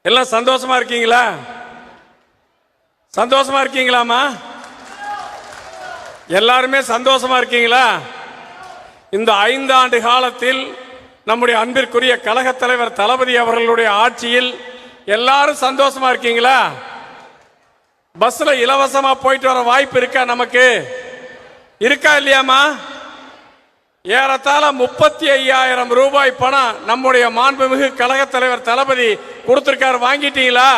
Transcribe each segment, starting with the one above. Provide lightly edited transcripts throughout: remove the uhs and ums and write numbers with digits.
எல்லாம் சந்தோஷமா இருக்கீங்களா? சந்தோஷமா இருக்கீங்களாமா? எல்லாருமே சந்தோஷமா இருக்கீங்களா? இந்த 5 ஆண்டு காலத்தில் நம்முடைய அன்பிற்குரிய கழக தலைவர் தளபதி அவர்களுடைய ஆட்சியில் எல்லாரும் சந்தோஷமா இருக்கீங்களா? பஸ்ல இலவசமா போயிட்டு வர வாய்ப்பு இருக்கா? நமக்கு இருக்கா இல்லையாமா? ஏறத்தாழ 35,000 ரூபாய் பணம் நம்முடைய மாண்புமிகு கழக தலைவர் தளபதி கொடுத்திருக்காரு. வாங்கிட்டீங்களா?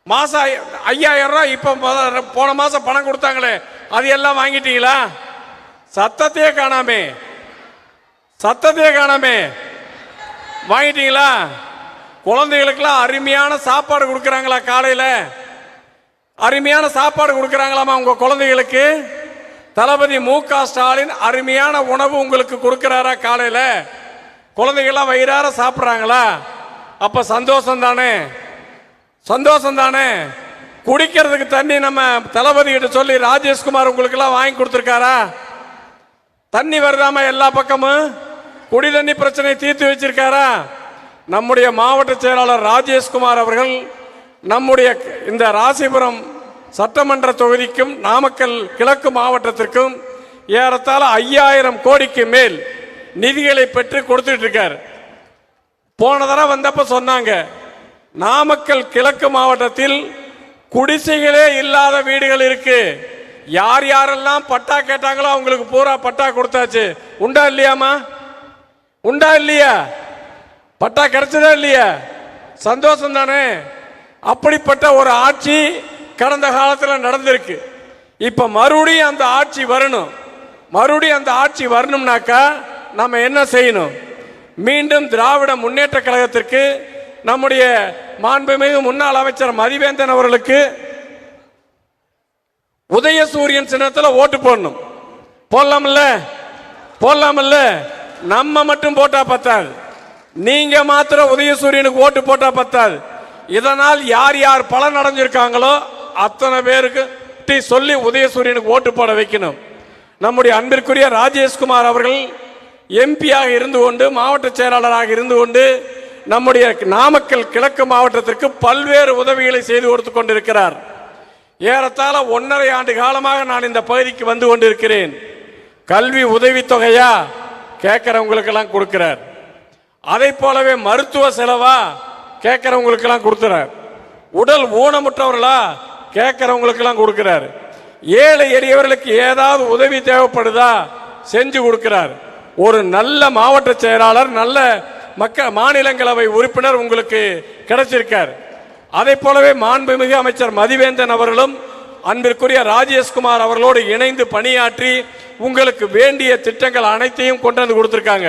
மாசம் 5,000 ரூபாய் இப்ப போன மாசம் பணம் கொடுத்தாங்களே, அது எல்லாம் வாங்கிட்டீங்களா? சத்தத்தையே காணாமே, சத்தத்தையே காணாமே. வாங்கிட்டீங்களா? குழந்தைகளுக்கெல்லாம் அருமையான சாப்பாடு கொடுக்கறாங்களா? காலையில அருமையான சாப்பாடு கொடுக்கறாங்களாமா உங்க குழந்தைகளுக்கு? தளபதி மு.க. ஸ்டாலின் அருமையான உணவு உங்களுக்கு கொடுக்கிறாரா? காலையில குழந்தைகள்லாம் வயிறார சாப்பிட்றாங்களா? அப்ப சந்தோஷம் தானே, சந்தோஷம் தானே. குடிக்கிறதுக்கு தண்ணி நம்ம தளபதி கிட்ட சொல்லி ராஜேஷ்குமார் உங்களுக்கு எல்லாம் வாங்கி கொடுத்திருக்காரா? தண்ணி வருதாமா? எல்லா பக்கமும் குடி தண்ணி பிரச்சனை தீர்த்து வச்சிருக்காரா? நம்முடைய மாவட்ட செயலாளர் ராஜேஷ்குமார் அவர்கள் நம்முடைய இந்த ராசிபுரம் சட்டமன்ற தொகுதிக்கும் நாமக்கல் கிழக்கு மாவட்டத்திற்கும் ஏறத்தாழ 5,000 கோடிக்கு மேல் நிதிகளை பெற்று கொடுத்துட்டு இருக்கார். போன தடவை வந்தப்ப சொன்னாங்க, நாமக்கல் கிழக்கு மாவட்டத்தில் குடிசைகளே இல்லாத வீடுகள் இருக்கு. யார் யாரெல்லாம் பட்டா கேட்டாங்களோ அவங்களுக்கு பூரா பட்டா கொடுத்தாச்சு. உண்டா இல்லையாமா? உண்டா இல்லையா? பட்டா கிடைச்சதா இல்லையா? சந்தோஷம் தானே. அப்படிப்பட்ட ஒரு ஆட்சி கடந்த காலத்தில் நடந்திருக்கு. இப்ப மறுபடியும் அந்த ஆட்சி வரணும். மறுபடியும் அந்த ஆட்சி வரணும்னாக்கா நம்ம என்ன செய்யணும்? மீண்டும் திராவிட முன்னேற்ற கழகத்திற்கு நம்முடைய மாண்புமிகு முன்னாள் அமைச்சர் மதிவேந்தன் அவர்களுக்கு உதயசூரியன் சின்னத்தில் ஓட்டு போடணும். போடலாம்ல? போடலாம்ல? நம்ம மட்டும் போட்டா பத்தாது, நீங்க மாத்திரம் உதயசூரியனுக்கு ஓட்டு போட்டா பத்தாது. இதனால் யார் யார் பலன் அடைஞ்சிருக்காங்களோ அத்தனை பேருக்கு சொல்லி உதயசூரியனுக்கு ஓட்டு போட வைக்கணும். நம்முடைய அன்பிற்குரிய ராஜேஷ்குமார் அவர்கள் எம்பியாக இருந்து கொண்டு மாவட்ட செயலாளராக இருந்து கொண்டு நம்முடைய நாமக்கல் கிழக்கு மாவட்டத்திற்கு பல்வேறு உதவிகளை செய்து கொடுத்து கொண்டிருக்கிறார். ஏறத்தாழ 1.5 ஆண்டு காலமாக நான் இந்த பகுதிக்கு வந்து கொண்டிருக்கிறேன். கல்வி உதவித்தொகையா கேட்கிறவங்களுக்கெல்லாம் கொடுக்கிறார். அதை போலவே மருத்துவ செலவா கேட்கிறவங்களுக்கெல்லாம் கொடுக்கிறார். உடல் ஊனமுற்றவர்களா கேட்கிறவங்களுக்கெல்லாம் கொடுக்கிறார். ஏழை எளியவர்களுக்கு ஏதாவது உதவி தேவைப்படுதா செஞ்சு கொடுக்கிறார். ஒரு நல்ல மாவட்ட செயலாளர், நல்ல மாநிலங்களவை உறுப்பினர் உங்களுக்கு கிடைச்சிருக்கார். அதை போலவே மாண்புமிகு அமைச்சர் மதிவேந்தன் அவர்களும் அன்பிற்குரிய ராஜேஷ்குமார் அவர்களோடு இணைந்து பணியாற்றி உங்களுக்கு வேண்டிய திட்டங்கள் அனைத்தையும் கொண்டு வந்து கொடுத்திருக்காங்க.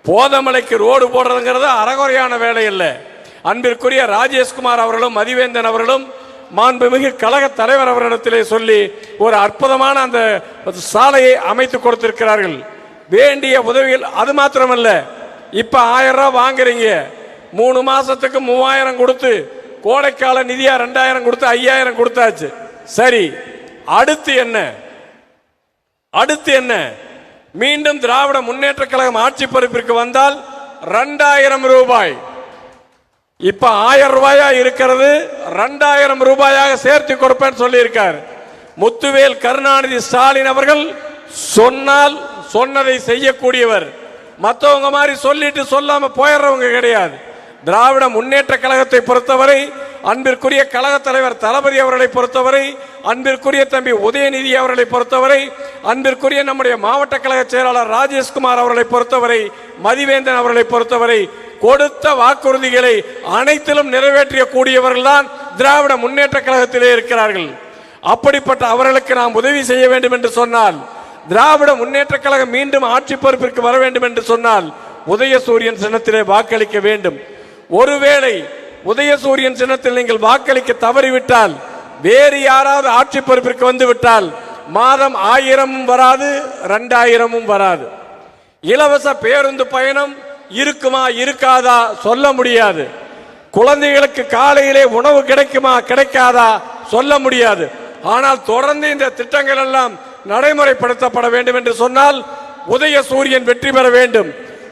போதமலைக்கு ரோடு போடுறதுங்கிறது அறகுறையான வேலை இல்லை. அன்பிற்குரிய ராஜேஷ்குமார் அவர்களும் மதிவேந்தன் அவர்களும் மாண்புமிகு கழக தலைவர் அவரிடத்திலே சொல்லி ஒரு அற்புதமான அந்த சாலையை அமைத்து கொடுத்திருக்கிறார்கள். வேண்டிய உதவிகள் அது மாத்திரமல்ல, இப்ப 1000 ரூபாய் வாங்குறீங்க, 3 மாசத்துக்கு 3000 கொடுத்து கோடைக்கால நிதியா 2000 கொடுத்து 5000 கொடுத்தாச்சு. சரி, அடுத்து என்ன? அடுத்து என்ன? மீண்டும் திராவிட முன்னேற்ற கழகம் ஆட்சி பொறுப்பிற்கு வந்தால் 2000 ரூபாய். இப்ப 1000 ரூபாயா இருக்கிறது, 2000 ரூபாயாக சேர்த்து கொடுப்பேன்னு சொல்லி இருக்கார். முத்துவேல் கருணாநிதி ஸ்டாலின் அவர்கள் சொன்னால் சொன்னதை செய்யக்கூடியவர். மற்றவங்க மாதிரி சொல்லிட்டு சொல்லாம போயிடுறவங்க கிடையாது. திராவிட முன்னேற்ற கழகத்தை பொறுத்தவரை, அன்பிற்குரிய கழக தலைவர் தளபதி அவர்களை பொறுத்தவரை, அன்பிற்குரிய தம்பி உதயநிதி அவர்களை பொறுத்தவரை, அன்பிற்குரிய நம்முடைய மாவட்ட கழக செயலாளர் ராஜேஷ்குமார் அவர்களை பொறுத்தவரை, மதிவேந்தன் அவர்களை பொறுத்தவரை கொடுத்த வாக்குறுதிகளை அனைத்திலும் நிறைவேற்றிய கூடியவர்கள் தான் திராவிட முன்னேற்ற கழகத்திலே இருக்கிறார்கள். அப்படிப்பட்ட அவர்களுக்கு நாம் உதவி செய்ய வேண்டும் என்று சொன்னால், திராவிட முன்னேற்ற கழகம் மீண்டும் ஆட்சி பொறுப்பிற்கு வர வேண்டும் என்று சொன்னால் உதயசூரியன் சின்னத்திலே வாக்களிக்க வேண்டும். ஒருவேளை உதயசூரியன் சின்னத்தில் நீங்கள் வாக்களிக்க தவறிவிட்டால், வேறு யாராவது ஆட்சி பொறுப்பிற்கு வந்து விட்டால் மாதம் 1000 வராது, 2000 வராது. இலவச பேருந்து பயணம் இருக்குமா இருக்காதா சொல்ல முடியாது. குழந்தைகளுக்கு காலையிலே உணவு கிடைக்குமா கிடைக்காதா சொல்ல முடியாது. ஆனால் தொடர்ந்து இந்த திட்டங்கள் எல்லாம் நடைமுறைப்படுத்தப்பட வேண்டும் என்று சொன்னால் உதயசூரியன் வெற்றி பெற வேண்டும்.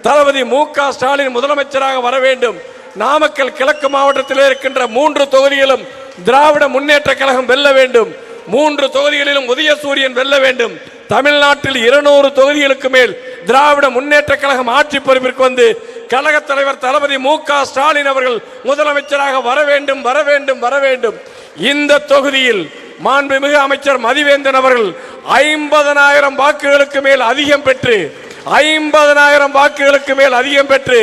தளபதி மு.க. ஸ்டாலின் முதலமைச்சராக வர வேண்டும். நாமக்கல் கிழக்கு மாவட்டத்தில் இருக்கின்ற 3 தொகுதிகளும் திராவிட முன்னேற்ற கழகம் வெல்ல வேண்டும். 3 தொகுதிகளிலும் உதயசூரியன் வெல்ல வேண்டும். தமிழ்நாட்டில் 200 தொகுதிகளுக்கு மேல் திராவிட முன்னேற்ற கழகம் ஆட்சி பொறுப்பிற்கு வந்து கழக தலைவர் தளபதி மு.க. ஸ்டாலின் அவர்கள் முதலமைச்சராக வர வேண்டும் வர வேண்டும் வர வேண்டும். இந்த தொகுதியில் மாண்புமிகு அமைச்சர் மதிவேந்தன் அவர்கள் 50,000 வாக்குகளுக்கு மேல் அதிகம் பெற்று 50,000 வாக்குகளுக்கு மேல் அதிகம் பெற்று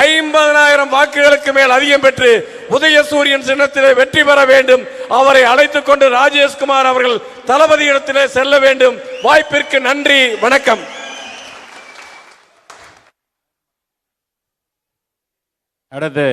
50,000 வாக்குகளுக்கு மேல் அதிகம் பெற்று உதயசூரியன் சின்னத்திலே வெற்றி பெற வேண்டும். அவரை அழைத்துக் கொண்டு ராஜேஷ்குமார் அவர்கள் தளபதி இடத்திலே செல்ல வேண்டும். வாய்ப்பிற்கு நன்றி, வணக்கம். அடுத்து